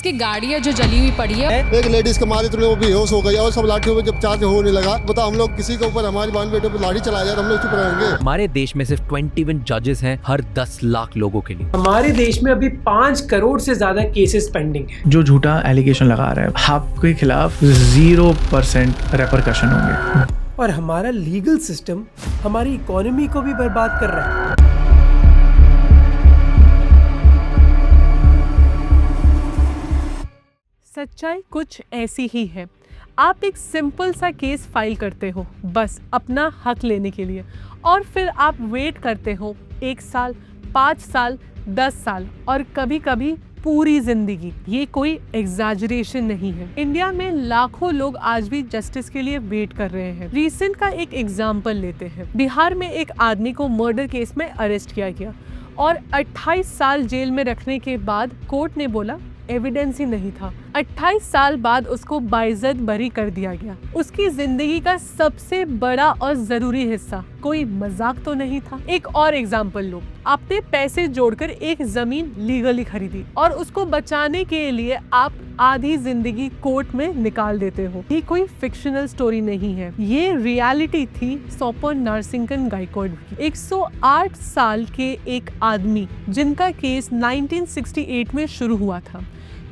की गाड़ियाँ जो जली हुई पड़ी है। एक लेडीज को मारे तो वो बेहोश हो गई और सब लाठियों में जब चार्ज होने लगा, बता हम लोग किसी के ऊपर हमारी बहन बेटे पर लाठी चलाया जाए तो हम लोग चुप रहेंगे। हमारे देश में सिर्फ 21 जजेस हैं हर 10 लाख लोगों के लिए। हमारे देश में अभी 5 करोड़ से ज्यादा केसेस पेंडिंग है। जो झूठा एलिगेशन लगा रहा है आपके खिलाफ 0% रेपरकशन होंगे। और हमारा लीगल सिस्टम हमारी इकोनॉमी को भी बर्बाद कर रहा है। सच्चाई कुछ ऐसी ही है। आप एक सिंपल सा केस फाइल करते हो बस अपना हक लेने के लिए, और फिर आप वेट करते हो 1 साल, 5 साल, 10 साल और कभी कभी पूरी जिंदगी। ये कोई एग्जैजरेशन नहीं है। इंडिया में लाखों लोग आज भी जस्टिस के लिए वेट कर रहे हैं। रिसेंट का एक एग्जाम्पल लेते हैं। बिहार में एक आदमी को मर्डर केस में अरेस्ट किया गया और 28 साल जेल में रखने के बाद कोर्ट ने बोला एविडेंस ही नहीं था। 28 साल बाद उसको बाइज्जत बरी कर दिया गया। उसकी जिंदगी का सबसे बड़ा और जरूरी हिस्सा कोई मजाक तो नहीं था। एक और एग्जाम्पल लो। आपने पैसे जोड़कर एक जमीन लीगली खरीदी और उसको बचाने के लिए आप आधी जिंदगी कोर्ट में निकाल देते हो। ये कोई फिक्शनल स्टोरी नहीं है, ये रियलिटी थी सोपोन नरसिंगन गायकवाड की। 108 साल के एक आदमी जिनका केस 1968 में शुरू हुआ था।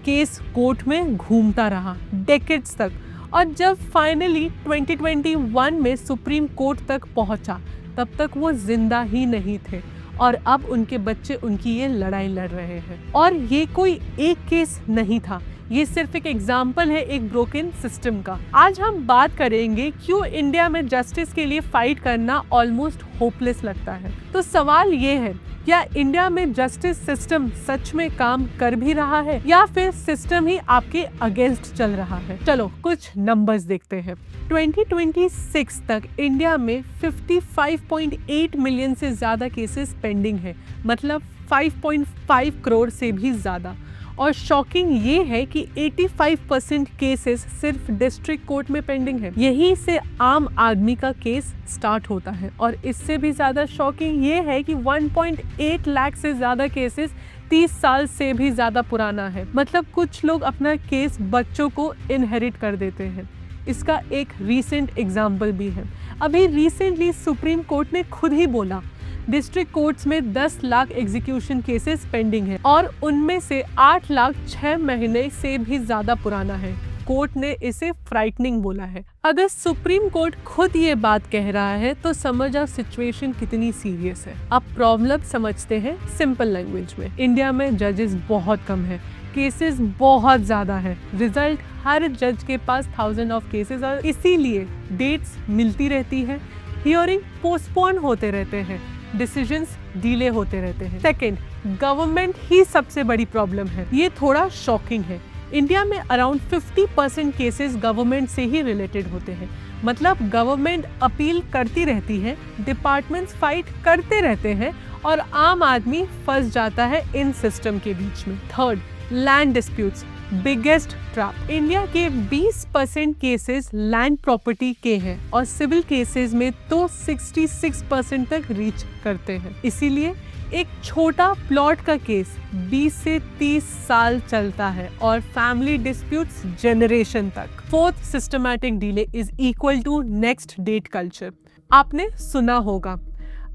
केस कोर्ट में घूमता रहा डेकेड्स तक, और जब फाइनली 2021 में सुप्रीम कोर्ट तक पहुंचा तब तक वो जिंदा ही नहीं थे और अब उनके बच्चे उनकी ये लड़ाई लड़ रहे हैं। और ये कोई एक केस नहीं था, ये सिर्फ एक एग्जाम्पल है एक ब्रोकन सिस्टम का। आज हम बात करेंगे क्यों इंडिया में जस्टिस के लिए फाइट करना ऑलमोस्ट होपलेस लगता है। तो सवाल ये है, क्या इंडिया में जस्टिस सिस्टम सच में काम कर भी रहा है या फिर सिस्टम ही आपके अगेंस्ट चल रहा है? चलो कुछ नंबर्स देखते हैं। 2026 तक इंडिया में 55.8 मिलियन से ज्यादा केसेस पेंडिंग है, मतलब 5.5 करोड़ से भी ज्यादा। और शॉकिंग ये है कि 85% केसेस सिर्फ डिस्ट्रिक्ट कोर्ट में पेंडिंग है। यहीं से आम आदमी का केस स्टार्ट होता है। और इससे भी ज़्यादा शॉकिंग ये है कि 1.8 लाख से ज़्यादा केसेस 30 साल से भी ज़्यादा पुराना है। मतलब कुछ लोग अपना केस बच्चों को इनहेरिट कर देते हैं। इसका एक रीसेंट एग्जाम्पल भी है। अभी रिसेंटली सुप्रीम कोर्ट ने खुद ही बोला डिस्ट्रिक्ट कोर्ट्स में 10 लाख एग्जीक्यूशन केसेस पेंडिंग है और उनमें से 8 लाख 6 महीने से भी ज्यादा पुराना है। कोर्ट ने इसे फ्राइटनिंग बोला है। अगर सुप्रीम कोर्ट खुद ये बात कह रहा है तो समझ आओ सिचुएशन कितनी सीरियस है। अब प्रॉब्लम समझते हैं सिंपल लैंग्वेज में। इंडिया में जजेस बहुत कम है, केसेस बहुत ज्यादा है। रिजल्ट हर जज के पास 1000 ऑफ केसेस और इसीलिए डेट्स मिलती रहती है, हियरिंग पोस्टपोन होते रहते हैं, डिसीजंस डिले होते रहते हैं। सेकंड, गवर्नमेंट ही सबसे बड़ी प्रॉब्लम है। ये थोड़ा शॉकिंग है। इंडिया में अराउंड 50% केसेस गवर्नमेंट से ही रिलेटेड होते हैं। मतलब गवर्नमेंट अपील करती रहती है, डिपार्टमेंट्स फाइट करते रहते हैं और आम आदमी फंस जाता है इन सिस्टम के बीच में। Third, land disputes, biggest trap. India के 20% केसेस लैंड प्रॉपर्टी के हैं और सिविल केसेस में तो 66% तक रीच करते हैं। इसीलिए एक छोटा प्लॉट का केस 20 से 30 साल चलता है और फैमिली डिस्प्यूट्स जनरेशन तक। Fourth, systematic delay is equal to next date culture. आपने सुना होगा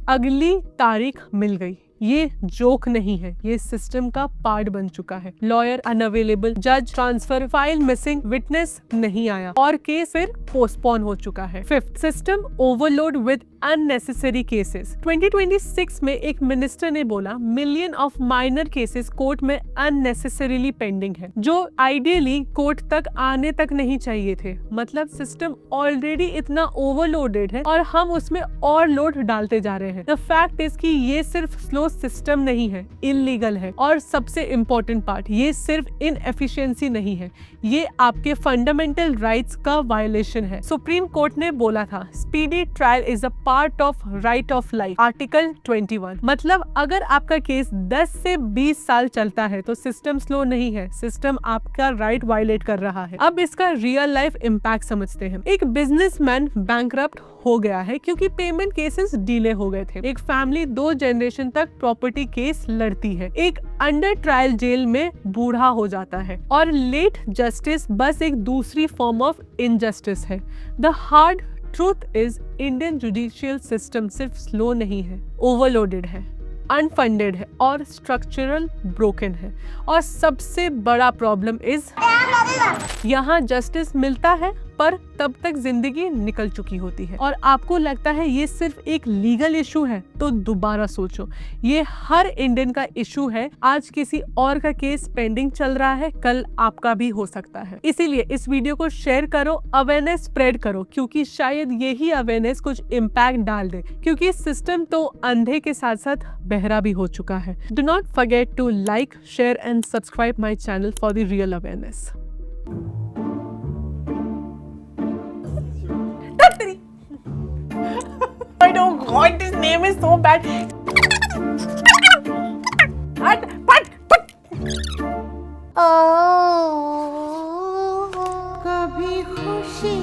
अगली तारीख मिल गई। ये जोक नहीं है, ये सिस्टम का पार्ट बन चुका है। लॉयर अनअवेलेबल, जज ट्रांसफर, फाइल मिसिंग, विटनेस नहीं आया और केस फिर पोस्टपोन हो चुका है। Fifth, system overload with unnecessary cases. 2026 में एक मिनिस्टर ने बोला million of minor cases court में अननेसेसरीली पेंडिंग है, जो आइडियली कोर्ट तक आने तक नहीं चाहिए थे। मतलब सिस्टम ऑलरेडी इतना ओवरलोडेड है और हम उसमें और लोड डालते जा रहे हैं। द फैक्ट इज कि ये सिर्फ स्लो सिस्टम नहीं है, इलीगल है। और सबसे इम्पोर्टेंट पार्ट, ये सिर्फ इनएफिशिएंसी नहीं है, ये आपके फंडामेंटल राइट्स का वायलेशन है। सुप्रीम कोर्ट ने बोला था speedy trial is a part of right of life, article 21। मतलब अगर आपका केस 10 से 20 साल चलता है तो सिस्टम स्लो नहीं है, सिस्टम आपका राइट वायलेट कर रहा है। अब इसका रियल लाइफ इम्पैक्ट समझते हैं। एक बिजनेसमैन बैंकरप्ट हो गया है क्योंकि पेमेंट केसेस डिले हो गए थे। एक फैमिली 2 जनरेशन तक प्रॉपर्टी केस लड़ती है, एक अंडर ट्रायल जेल में बूढ़ा हो जाता है। और लेट जस्टिस बस एक दूसरी फॉर्म ऑफ इनजस्टिस है। The hard truth is Indian judicial system सिर्फ स्लो नहीं है, ओवरलोडेड है, अनफंडेड है और स्ट्रक्चरल ब्रोकन है। और सबसे बड़ा प्रॉब्लम इज यहाँ जस्टिस मिलता है पर तब तक जिंदगी निकल चुकी होती है। और आपको लगता है ये सिर्फ एक लीगल इशू है तो दोबारा सोचो, ये हर इंडियन का इशू है। आज किसी और का केस पेंडिंग चल रहा है, कल आपका भी हो सकता है। इसीलिए इस वीडियो को शेयर करो, अवेयरनेस स्प्रेड करो, क्योंकि शायद यही अवेयरनेस कुछ इम्पैक्ट डाल दे, क्योंकि सिस्टम तो अंधे के साथ साथ बहरा भी हो चुका है। Do not forget to like, share and subscribe my channel for the real awareness. Oh God, this name is so bad. कभी खुशी